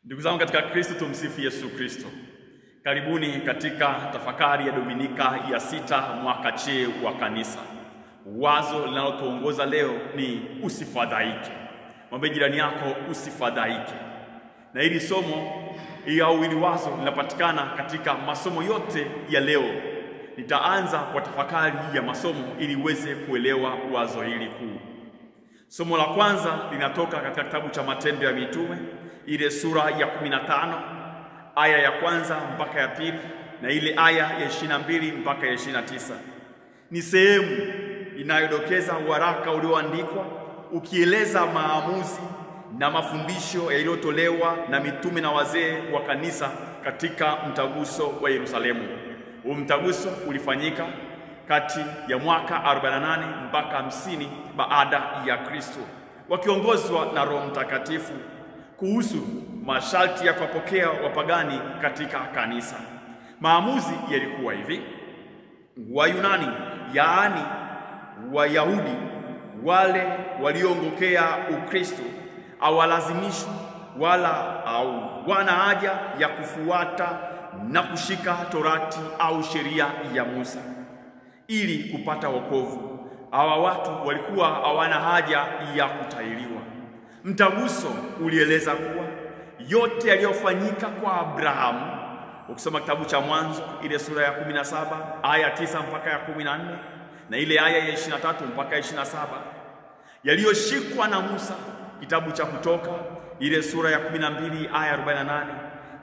Ndugu zangu katika Kristo, tumsifu Yesu Kristo. Karibuni katika tafakari ya Dominika ya 6 mwaka C wa kanisa. Wazo linalotuongoza leo ni usifadhaike. Mwambie jirani yako usifadhaike. Na hili somo au hili wazo linapatikana katika masomo yote ya leo. Nitaanza kwa tafakari ya masomo ili uweze kuelewa wazo hili kuu. Somo la kwanza linatoka katika kitabu cha Matendo ya Mitume, ile sura ya 15 aya ya kwanza mpaka ya pili na ile aya ya 22 mpaka ya 29. Ni sehemu inayodokeza waraka ulioandikwa ukieleza maamuzi na mafundisho yaliyotolewa na mitume na wazee wa kanisa katika mtaguso wa Yerusalemu. Huu mtaguso ulifanyika kati ya mwaka 48 mpaka 50 baada ya Kristo, wakiongozwa na Roho Mtakatifu kuhusu masharti ya kupokea wapagani katika kanisa. Maamuzi yalikuwa hivi: Wayunani, yaani Wayahudi, wale walioongokea Ukristo hawalazimishwi wala wana haja ya kufuata na kushika Torati au sheria ya Musa ili kupata wokovu. Hawa watu walikuwa hawana haja ya kutahiriwa. Mtaguso ulieleza kuwa yote yaliyofanyika kwa Abrahamu, ukisoma kitabu cha Mwanzo ile sura ya 17 aya 9 mpaka ya 14 na ile aya ya 23 mpaka ya 27, yaliyoshikwa na Musa kitabu cha Kutoka ile sura ya 12 aya 48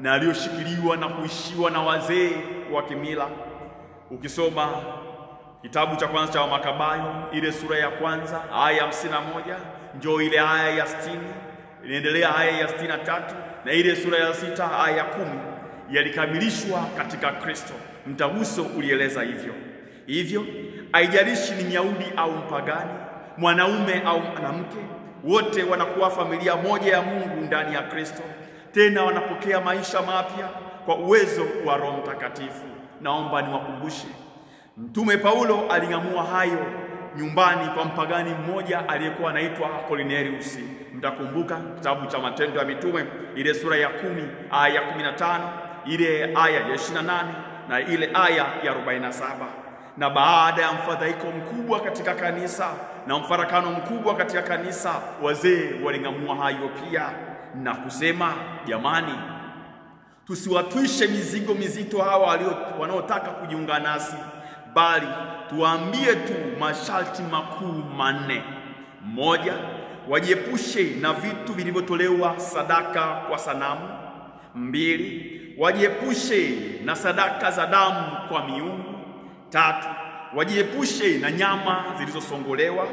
na aliyoshikiliwa na kuishiwa na wazee wa kimila. Ukisoma kitabu cha kwanza cha Makabayo ile sura ya kwanza aya ya 51, njoo ile aya ya 60, inaendelea aya ya 63 na ile sura ya 6 aya ya 10, yalikamilishwa katika Kristo. Mtaguso ulieleza hivyo haijalishi ni Myahudi au mpagani, mwanaume au mwanamke, wote wanakuwa familia moja ya Mungu ndani ya Kristo, tena wanapokea maisha mapya kwa uwezo wa Roho Mtakatifu. Naomba niwakumbushe, Mtume Paulo aling'amua hayo nyumbani kwa mpagani mmoja aliyekuwa anaitwa Cornelius. Mtakumbuka kitabu cha Matendo ya Mitume ile sura ya 10 aya ya 15, ile aya ya 28 na ile aya ya 47. Na baada ya mfadhaiko mkubwa katika kanisa na mfarakano mkubwa katika kanisa, wazee waling'amua hayo pia na kusema, jamani, tusiwatwishe mizigo mizito hawa wanaotaka kujiunga nasi, bali tuambie tu masharti makuu manne. Moja, wajiepushe na vitu vilivyotolewa sadaka kwa sanamu. 2, wajiepushe na sadaka za damu kwa miungu. 3, wajiepushe na nyama zilizosongolewa.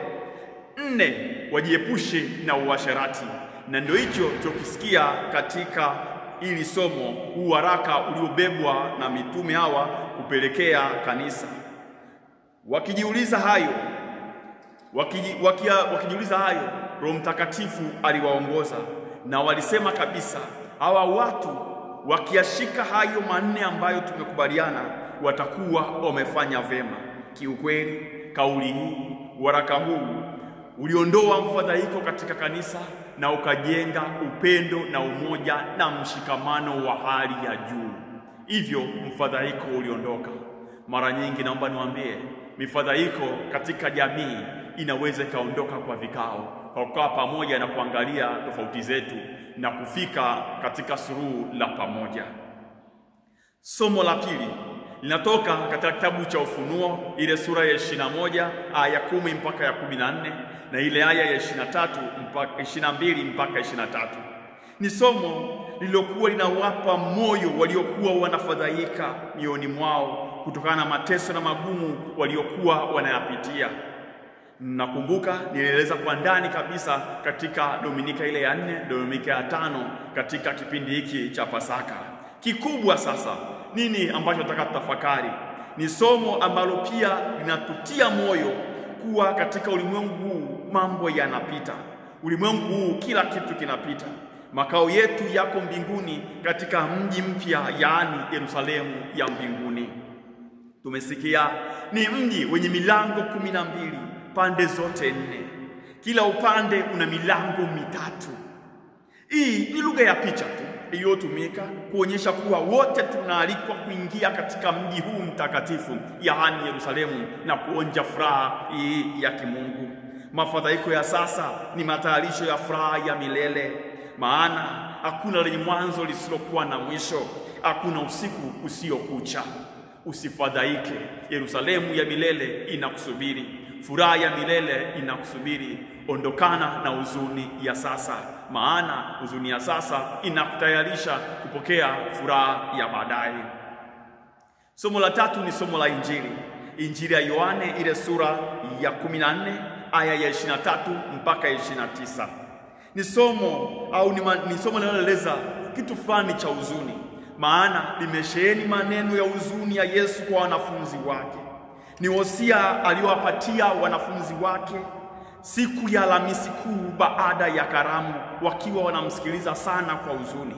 4, wajiepushe na uasherati. Na ndio hicho tukisikia katika ili somo, huu waraka uliobebwa na mitume hawa kupelekea kanisa. Wakijiuliza hayo, Roho Mtakatifu aliwaongoza na walisema kabisa, hawa watu wakiashika hayo manne ambayo tumekubaliana, watakuwa wamefanya vema. Kiukweli, kauli hii, waraka huu uliondoa mfadhaiko katika kanisa na ukajenga upendo na umoja na mshikamano wa hali ya juu. Hivyo mfadhaiko uliondoka. Mara nyingi naomba niwaambie, mifadhaiko katika jamii inaweza kaondoka kwa vikao, kwa kukaa pamoja na kuangalia tofauti zetu na kufika katika suluhu la pamoja. Somo la pili linatoka katika kitabu cha Ufunuo ile sura ya 21 aya 10 mpaka ya 14 na ile aya ya 23 mpaka 22 mpaka 23. Ni somo lililokuwa linawapa moyo waliokuwa wanafadhaika mioni mwao kutokana na mateso na magumu waliokuwa wanayapitia. Nakumbuka nilieleza kwa ndani kabisa katika Dominika ile ya 4, Dominika ya 5 katika kipindi hiki cha Pasaka. Kikubwa sasa nini ambacho nataka tutafakari? Ni somo ambalo pia linatutia moyo kuwa katika ulimwengu huu mambo yanapita. Ulimwengu huu kila kitu kinapita. Makao yetu yako mbinguni katika mji mpya, yaani Yerusalemu ya mbinguni. Tumesikia ni mji wenye milango 12 pande zote 4. Kila upande una milango 3. Hii ni lugha ya picha tu, iliyotumika kuonyesha kuwa wote tunaalikwa kuingia katika mji huu mtakatifu, yaani Yerusalemu, na kuonja furaha hii ya kimungu. Mafadhaiko ya sasa ni matayarisho ya furaha ya milele, maana hakuna lenye mwanzo lisilokuwa na mwisho, hakuna usiku usiokucha. Usifadhaike, Yerusalemu ya milele inakusubiri, furaha ya milele inakusubiri. Ondokana na huzuni ya sasa, maana huzuni ya sasa inakutayarisha kupokea furaha ya baadaye. Somo la tatu ni somo la Injili. Injili ya Yohane ile sura ya 14 aya ya 23 mpaka 29. Ni somo linaloeleza kitu fulani cha huzuni, maana limesheheni maneno ya huzuni ya Yesu kwa wanafunzi wake. Ni wosia aliowapatia wanafunzi wake siku ya Alhamisi Kuu baada ya karamu, wakiwa wanamsikiliza sana kwa huzuni.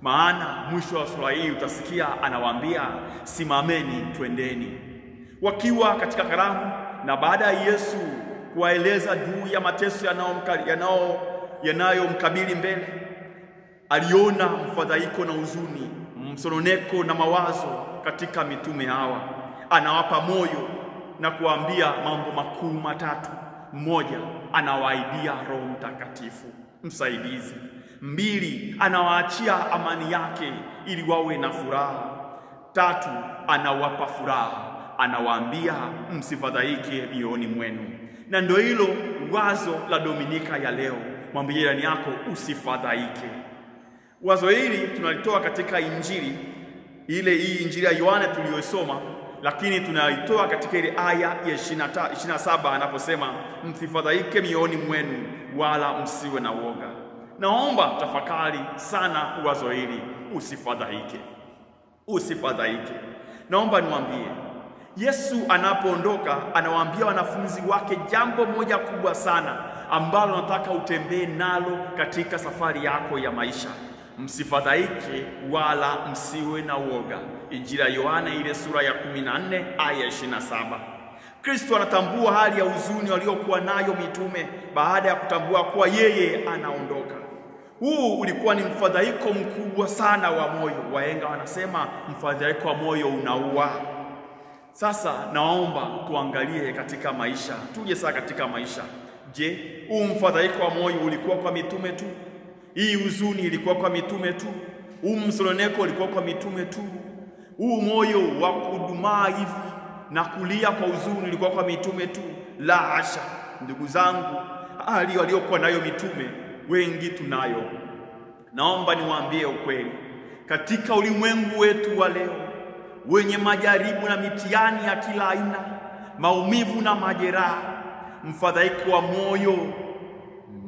Maana mwisho wa sura hii utasikia anawaambia, simameni twendeni. Wakiwa katika karamu, na baada ya Yesu kuwaeleza juu ya mateso yanayomkabili mbele, aliona mfadhaiko na huzuni, msononeko na mawazo katika mitume hawa. Anawapa moyo na kuambia mambo makuu matatu. Moja, anawaahidia Roho Mtakatifu msaidizi. Mbili, anawaachia amani yake ili wawe na furaha. Tatu, anawapa furaha, anawaambia msifadhaike mioyoni mwenu. Na ndio hilo wazo la Dominika ya leo. Mwambie jirani yako usifadhaike. Wazo hili tunalitoa katika Injili hii Injili ya Yohane tuliyosoma, lakini tunalitoa katika ile aya ya 27 anaposema msifadhaike mioyoni mwenu wala msiwe na woga. Naomba tafakari sana wazo hili, usifadhaike. Usifadhaike. Naomba niwaambie, Yesu anapoondoka anawaambia wanafunzi wake jambo moja kubwa sana ambalo nataka utembee nalo katika safari yako ya maisha. Msifadhaike wala msiwe na woga. Injili ya Yohana ile sura ya 14 aya 27. Kristo anatambua hali ya huzuni waliokuwa nayo mitume baada ya kutambua kuwa yeye anaondoka. Huu ulikuwa ni mfadhaiko mkubwa sana wa moyo. Wahenga wanasema mfadhaiko wa moyo unaua. Sasa naomba tuangalie katika maisha. Tuje sasa katika maisha. Je, huu mfadhaiko wa moyo ulikuwa kwa mitume tu? Hii huzuni ilikuwa kwa mitume tu? Huu msononeko ulikuwa kwa mitume tu? Huu moyo wa kudumaa hivi na kulia kwa huzuni ulikuwa kwa mitume tu? La hasha. Ndugu zangu, hali waliokuwa nayo mitume wengi tunayo. Naomba niwaambie ukweli, katika ulimwengu wetu wa leo wenye majaribu na mitihani ya kila aina, maumivu na majeraha, mfadhaiko wa moyo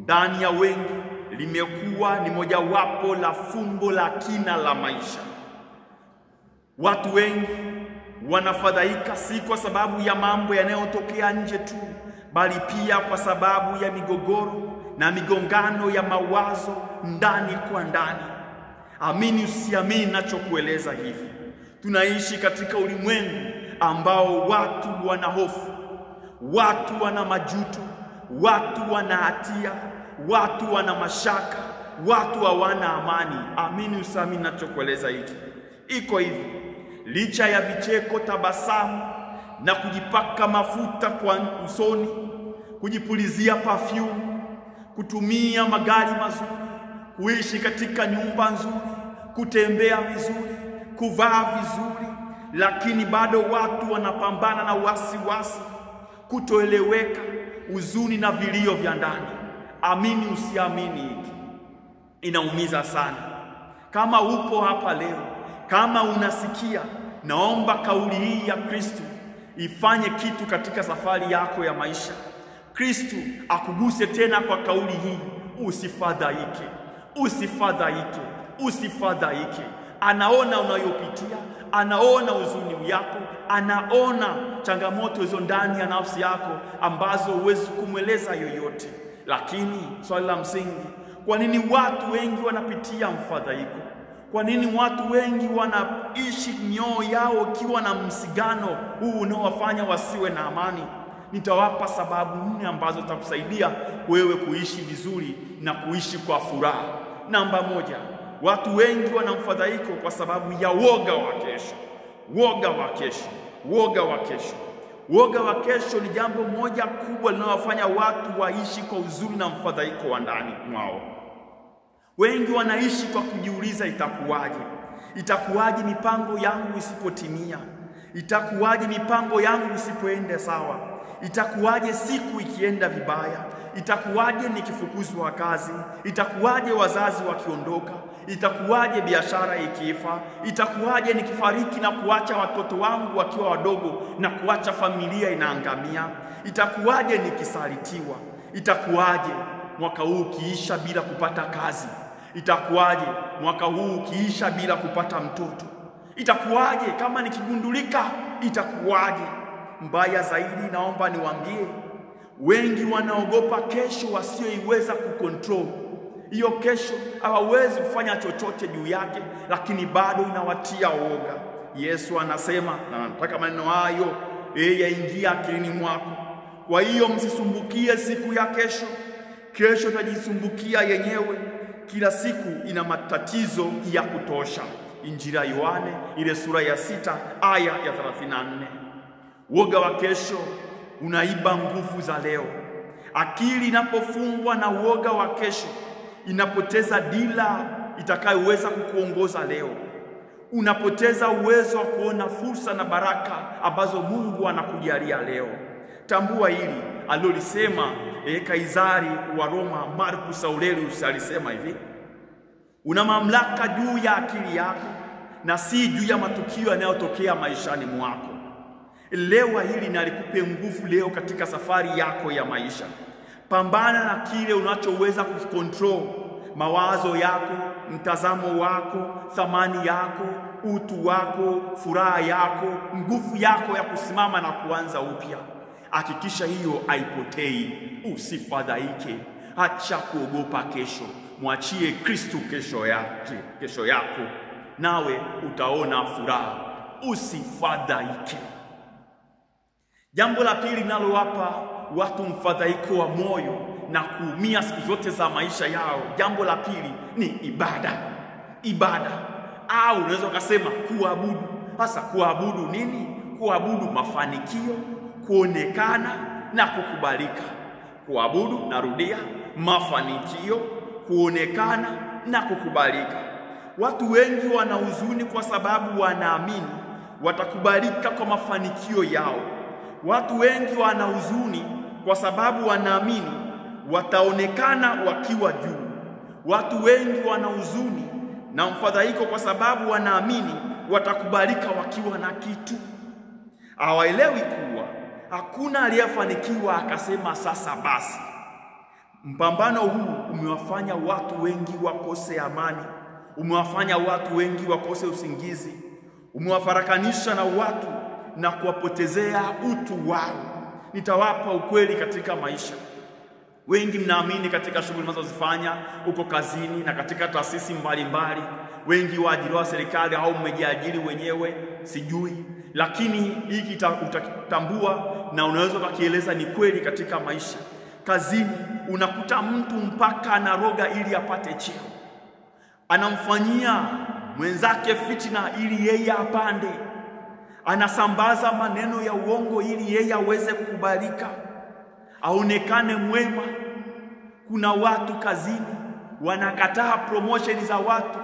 ndani ya wengi limekuwa ni mojawapo la fumbo la kina la maisha. Watu wengi wanafadhaika si kwa sababu ya mambo yanayotokea nje tu, bali pia kwa sababu ya migogoro na migongano ya mawazo ndani kwa ndani. Amini usiamini ninachokueleza hivi, tunaishi katika ulimwengu ambao watu wana hofu, watu wana majuto, watu wana hatia, watu wana mashaka, watu hawana amani. Amini usiamini ninachokueleza hiki. Iko hivi, licha ya vicheko, tabasamu na kujipaka mafuta kwa usoni, kujipulizia perfume, kutumia magari mazuri, kuishi katika nyumba nzuri, kutembea vizuri, kuvaa vizuri, lakini bado watu wanapambana na wasiwasi, kutoeleweka, huzuni na vilio vya ndani. Amini usiamini hiki, inaumiza sana. Kama upo hapa leo, kama unasikia, naomba kauli hii ya Kristo ifanye kitu katika safari yako ya maisha. Kristo akuguse tena kwa kauli hii, usifadhaike, usifadhaike, usifadhaike. Anaona unayopitia, anaona huzuni yako, anaona changamoto hizo ndani ya nafsi yako ambazo huwezi kumweleza yoyote. Lakini swali la msingi, kwa nini watu wengi wanapitia mfadhaiko? Kwa nini watu wengi wanaishi mioyo yao ikiwa na msigano huu unaowafanya wasiwe na amani? Nitawapa sababu 4 ambazo zitakusaidia wewe kuishi vizuri na kuishi kwa furaha. Namba 1, watu wengi wana mfadhaiko kwa sababu ya woga wa kesho. Woga wa kesho, woga wa kesho. Woga wa kesho ni jambo moja kubwa linalowafanya watu waishi kwa huzuni na mfadhaiko wa ndani mwao. Wengi wanaishi kwa kujiuliza, itakuwaje? Itakuwaje mipango yangu isipotimia? Itakuwaje mipango yangu isipoenda sawa? Itakuwaje siku ikienda vibaya? Itakuwaje nikifukuzwa kazi? Itakuwaje wazazi wakiondoka? Itakuwaje biashara ikifa? Itakuwaje nikifariki na kuacha watoto wangu wakiwa wadogo na kuacha familia inaangamia? Itakuwaje nikisalitiwa? Itakuwaje mwaka huu ukiisha bila kupata kazi? Itakuwaje mwaka huu ukiisha bila kupata mtoto? Itakuwaje kama nikigundulika? Itakuwaje? Mbaya zaidi, naomba niwaambie, wengi wanaogopa kesho wasioiweza kucontrol. Hiyo kesho hawawezi kufanya chochote juu yake, lakini bado inawatia woga. Yesu anasema, na nataka maneno hayo yaingia akilini mwako. Kwa hiyo msisumbukie siku ya kesho. Kesho itajisumbukia yenyewe. Kila siku ina matatizo ya kutosha. Injili ya Yohane ile sura ya 6 aya ya 34. Woga wa kesho unaiba nguvu za leo. Akili inapofungwa na woga wa kesho inapoteza dira itakayoweza kukuongoza leo. Unapoteza uwezo wa kuona fursa na baraka ambazo Mungu anakujalia leo. Tambua hili alilolisema Kaisari wa Roma Marcus Aurelius. Alisema hivi: una mamlaka juu ya akili yako na si juu ya matukio yanayotokea maishani mwako. Elewa hili na likupe nguvu leo katika safari yako ya maisha. Pambana na kile unachoweza kucontrol: mawazo yako, mtazamo wako, thamani yako, utu wako, furaha yako, nguvu yako ya kusimama na kuanza upya. Hakikisha hiyo haipotei. Usifadhaike. Acha kuogopa kesho. Mwachie Kristo kesho yako, nawe utaona furaha. Usifadhaike. Jambo la pili linalowapa watu mfadhaiko wa moyo na kuumia siku zote za maisha yao, jambo la pili ni ibada. Ibada, au unaweza kusema kuabudu. Sasa kuabudu nini? Kuabudu mafanikio, kuonekana na kukubalika. Kuabudu, narudia, mafanikio, kuonekana na kukubalika. Watu wengi wana huzuni kwa sababu wanaamini watakubalika kwa mafanikio yao. Watu wengi wana huzuni kwa sababu wanaamini wataonekana wakiwa juu. Watu wengi wana huzuni na mfadhaiko kwa sababu wanaamini watakubalika wakiwa na kitu. Hawaelewi kuwa hakuna aliyefanikiwa akasema sasa basi. Mpambano huu umewafanya watu wengi wakose amani, umewafanya watu wengi wakose usingizi, umewafarakanisha na watu na kuwapotezea utu wao. Nitawapa ukweli katika maisha. Wengi mnaamini katika shughuli mnazozifanya uko kazini na katika taasisi mbalimbali. Wengi waajiriwa serikali au mmejiajiri wenyewe, sijui. Lakini hiki utatambua na unaweza kukieleza ni kweli katika maisha. Kazini unakuta mtu mpaka anaroga ili apate cheo. Anamfanyia mwenzake fitina ili yeye apande. Anasambaza maneno ya uongo ili yeye aweze kukubalika, aonekane mwema. Kuna watu kazini wanakataa promotion za watu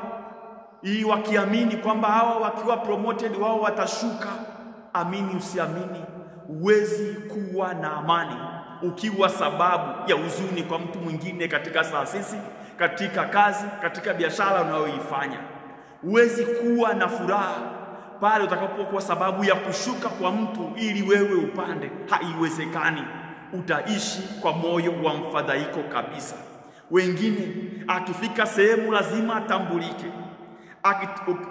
ili wakiamini kwamba hawa wakiwa promoted wao watashuka. Amini usiamini, huwezi kuwa na amani ukiwa sababu ya huzuni kwa mtu mwingine katika taasisi, katika kazi, katika biashara unayoifanya. Huwezi kuwa na furaha pale utakapokuwa sababu ya kushuka kwa mtu ili wewe upande. Haiwezekani. Utaishi kwa moyo wa mfadhaiko kabisa. Wengine akifika sehemu lazima atambulike.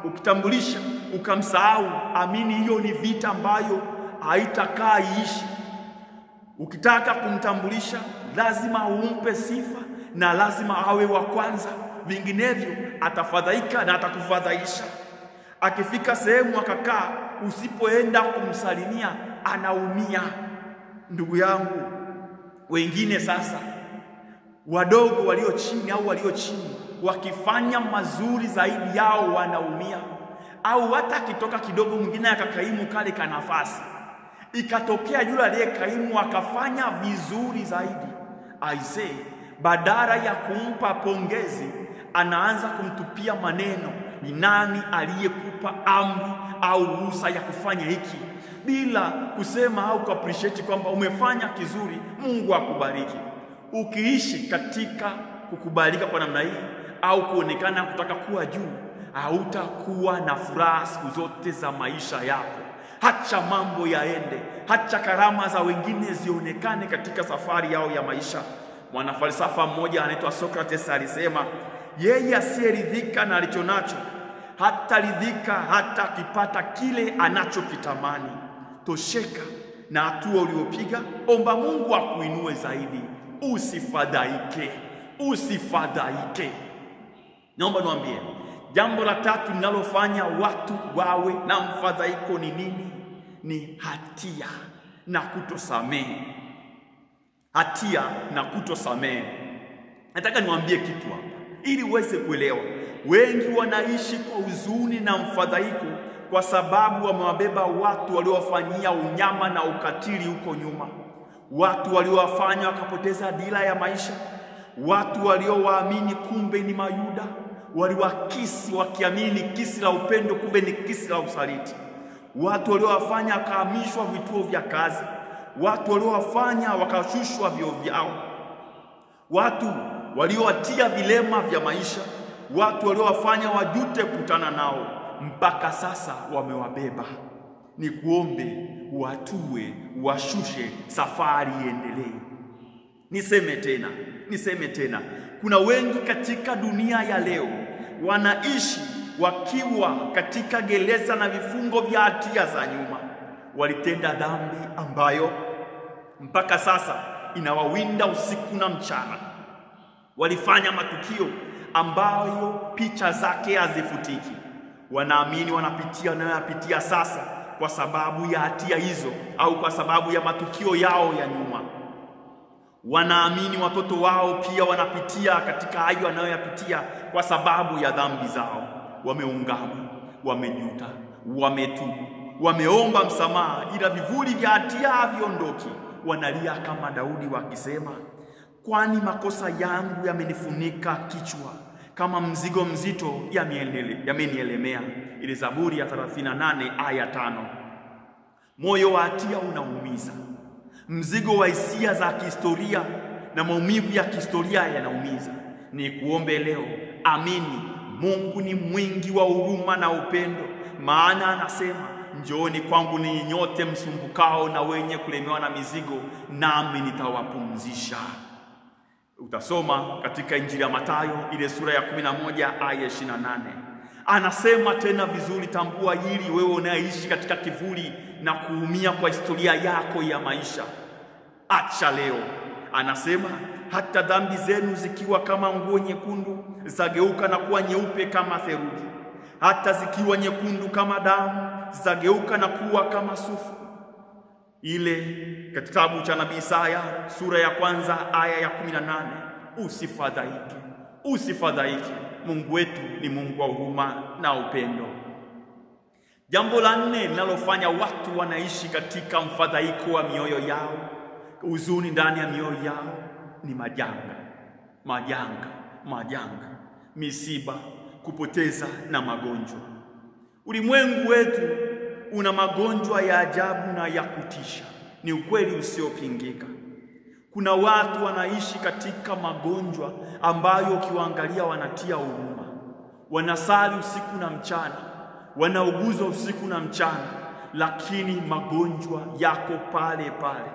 Ukitambulisha ukamsahau, amini hiyo ni vita ambayo haitakaa iishi. Ukitaka kumtambulisha lazima umpe sifa na lazima awe wa kwanza, vinginevyo atafadhaika na atakufadhaisha. Akifika sehemu akakaa, usipoenda kumsalimia anaumia. Ndugu yangu, wengine sasa wadogo walio chini au walio chini wakifanya mazuri zaidi yao wanaumia, au hata akitoka kidogo mwingine akakaimu kale ka nafasi, ikatokea yule aliyekaimu akafanya vizuri zaidi, aisee, badala ya kumpa pongezi anaanza kumtupia maneno, ni nani aliyekupa amri au ruhusa ya kufanya hiki, bila kusema au kuappreciate kwamba umefanya kizuri, Mungu akubariki. Ukiishi katika kukubalika kwa namna hii au kuonekana kutaka kuwa juu, hautakuwa na furaha siku zote za maisha yako. Hacha mambo yaende, hacha karama za wengine zionekane katika safari yao ya maisha. Mwanafalsafa mmoja anaitwa Socrates alisema, yeye asiyeridhika na alichonacho hataridhika hata akipata kile anachokitamani. Tosheka na hatua uliopiga, omba Mungu akuinue zaidi. Usifadhaike, usifadhaike. Naomba niwaambie, jambo la tatu linalofanya watu wawe na mfadhaiko ni nini? Ni hatia na kutosamehe. Hatia na kutosamehe. Nataka niwaambie kitu hapa ili uweze kuelewa. Wengi wanaishi kwa huzuni na mfadhaiko kwa sababu wamewabeba watu waliowafanyia unyama na ukatili huko nyuma, watu waliowafanya wakapoteza dira ya maisha, watu waliowaamini kumbe ni Mayuda, waliwakisi wakiamini kisi la upendo kumbe ni kisi la usaliti, watu waliowafanya wakahamishwa vituo vya kazi, watu waliowafanya wakashushwa vyeo vyao, watu waliowatia vilema vya maisha, watu waliowafanya wajute kukutana nao, mpaka sasa wamewabeba. Ni kuombe watue, washushe, safari iendelee. Niseme tena, kuna wengi katika dunia ya leo wanaishi wakiwa katika gereza na vifungo vya hatia za nyuma. Walitenda dhambi ambayo mpaka sasa inawawinda usiku na mchana. Walifanya matukio ambayo picha zake hazifutiki. Wanaamini wanapitia wanayopitia sasa kwa sababu ya hatia hizo au kwa sababu ya matukio yao ya nyuma. Wanaamini watoto wao pia wanapitia katika hayo wanayoyapitia kwa sababu ya dhambi zao. Wameungama, wamejuta, wametubu, wameomba msamaha, ila vivuli vya hatia haviondoki. Wanalia kama Daudi wakisema, kwani makosa yangu yamenifunika kichwa, kama mzigo mzito yamenielemea. Ile Zaburi ya 38 aya 5. Moyo wa hatia unaumiza. Mzigo wa hisia za kihistoria na maumivu ya kihistoria yanaumiza. Ni kuombe leo, amini, Mungu ni mwingi wa huruma na upendo, maana anasema, njooni kwangu ninyi nyote msumbukao na wenye kulemewa na mizigo, nami nitawapumzisha. Utasoma katika Injili ya Mathayo ile sura ya 11 aya 28. Anasema tena vizuri, tambua hili wewe unaishi katika kivuli na kuumia kwa historia yako ya maisha. Acha leo. Anasema hata dhambi zenu zikiwa kama nguo nyekundu zageuka na kuwa nyeupe kama theluji, hata zikiwa nyekundu kama damu zageuka na kuwa kama sufu. Ile katika kitabu cha nabii Isaya sura ya 1 aya ya 18. Usifadhaike, usifadhaike. Mungu wetu ni Mungu wa huruma na upendo. Jambo la 4 linalofanya watu wanaishi katika mfadhaiko wa mioyo yao, huzuni ndani ya mioyo yao, ni majanga, misiba, kupoteza na magonjwa. Ulimwengu wetu una magonjwa ya ajabu na ya kutisha. Ni ukweli usiopingika. Kuna watu wanaishi katika magonjwa ambayo ukiwaangalia wanatia huruma. Wanasali usiku na mchana, wanauguzwa usiku na mchana, lakini magonjwa yako pale pale.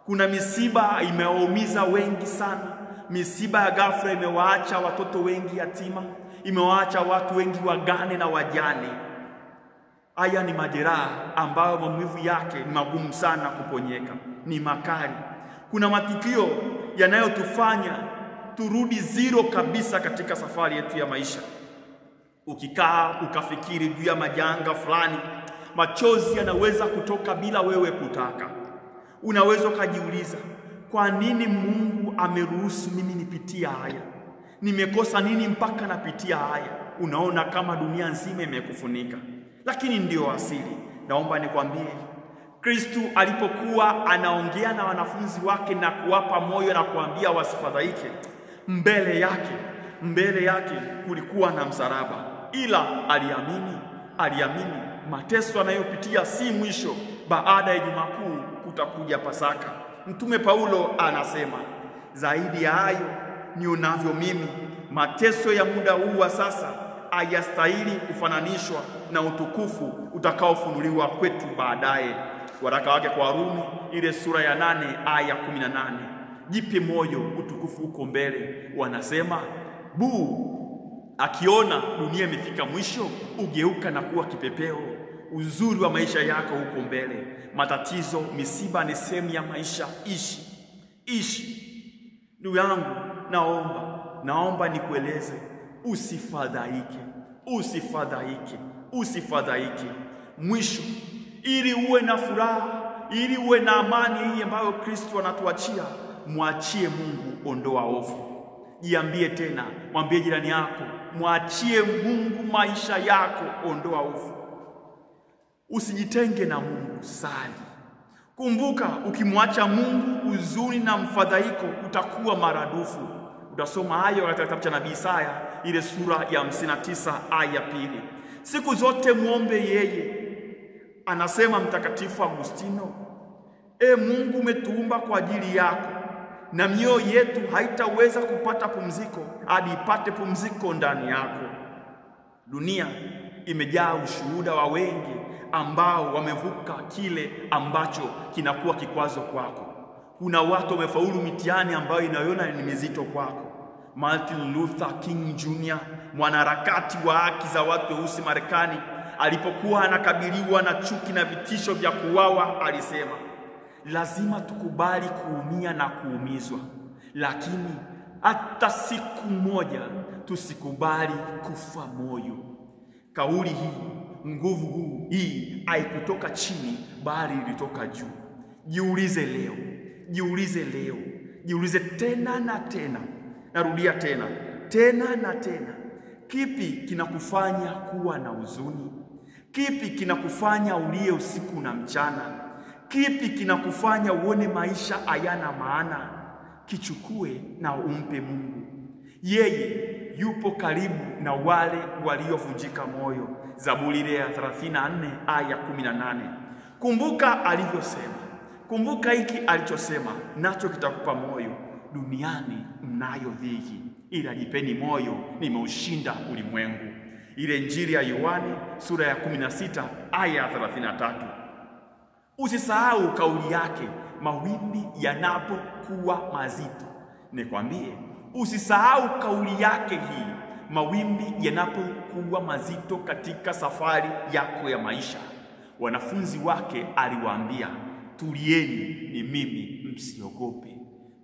Kuna misiba imewaumiza wengi sana. Misiba ya ghafla imewaacha watoto wengi yatima, imewaacha watu wengi wagane na wajane. Haya ni majeraha ambayo maumivu yake ni magumu sana kuponyeka, ni makali. Kuna matukio yanayotufanya turudi zero kabisa katika safari yetu ya maisha. Ukikaa ukafikiri juu ya majanga fulani, machozi yanaweza kutoka bila wewe kutaka. Unaweza kujiuliza, kwa nini Mungu ameruhusu mimi nipitie haya? Nimekosa nini mpaka napitia haya? Unaona kama dunia nzima imekufunika, lakini ndio asili. Naomba nikwambie, Kristo alipokuwa anaongea na wanafunzi wake na kuwapa moyo na kuambia wasifadhaike, mbele yake kulikuwa na msalaba, ila aliamini mateso anayopitia si mwisho. Baada ya Ijumaa Kuu kutakuja Pasaka. Mtume Paulo anasema, zaidi ya hayo nionavyo mimi, mateso ya muda huu wa sasa hayastahili kufananishwa na utukufu utakaofunuliwa kwetu baadaye. Waraka wake kwa Warumi ile sura ya 8 aya 18. Jipe moyo, utukufu uko mbele. Wanasema akiona dunia imefika mwisho, ugeuka na kuwa kipepeo. Uzuri wa maisha yako uko mbele. Matatizo, misiba ni sehemu ya maisha. Ishi. Ndugu yangu, naomba nikueleze, usifadhaike. Mwisho, ili uwe na furaha, ili uwe na amani hii ambayo Kristo anatuachia, mwachie Mungu, ondoa hofu. Jiambie tena, mwambie jirani yako, mwachie Mungu maisha yako, ondoa hofu. Usijitenge na Mungu, sali. Kumbuka, ukimwacha Mungu, huzuni na mfadhaiko utakuwa maradufu. Utasoma hayo katika kitabu cha nabii Isaya ile sura ya 59 aya 2. Siku zote muombe yeye. Anasema Mtakatifu Agustino, Mungu umetuumba kwa ajili yako, na mioyo yetu haitaweza kupata pumziko hadi ipate pumziko ndani yako. Dunia imejaa ushuhuda wa wengi ambao wamevuka kile ambacho kinakuwa kikwazo kwako. Kuna watu wamefaulu mitihani ambayo inayoona ni mizito kwako. Martin Luther King Jr., mwanaharakati wa haki za watu weusi Marekani, alipokuwa anakabiliwa na chuki na vitisho vya kuuawa, alisema, lazima tukubali kuumia na kuumizwa, lakini hata siku moja tusikubali kufa moyo. Kauli hii, nguvu hii haikutoka chini, bali ilitoka juu. Jiulize leo, jiulize tena na tena. Narudia tena na tena. Kipi kinakufanya kuwa na huzuni? Kipi kinakufanya ulie usiku na mchana? Kipi kinakufanya uone maisha hayana maana? Kichukue na umpe Mungu. Yeye yupo karibu na wale waliovunjika moyo. Zaburi ile ya 34 aya 18. Kumbuka alivyosema. Kumbuka hiki alichosema, nacho kitakupa moyo. Duniani mnayo dhiki, ila jipeni moyo, nimeushinda ulimwengu. Ile Injili ya Yohane sura ya 16 aya ya 33. Usisahau kauli yake, mawimbi yanapokuwa mazito. Nikwambie, usisahau kauli yake hii, mawimbi yanapokuwa mazito katika safari yako ya maisha. Wanafunzi wake aliwaambia, tulieni, ni mimi, msiogope.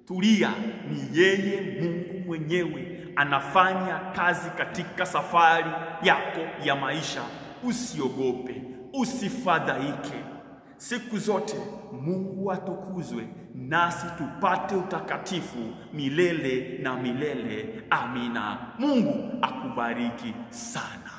Tulia, ni yeye Mungu mwenyewe anafanya kazi katika safari yako ya maisha. Usiogope, usifadhaike. Siku zote Mungu atukuzwe, nasi tupate utakatifu milele na milele. Amina. Mungu akubariki sana.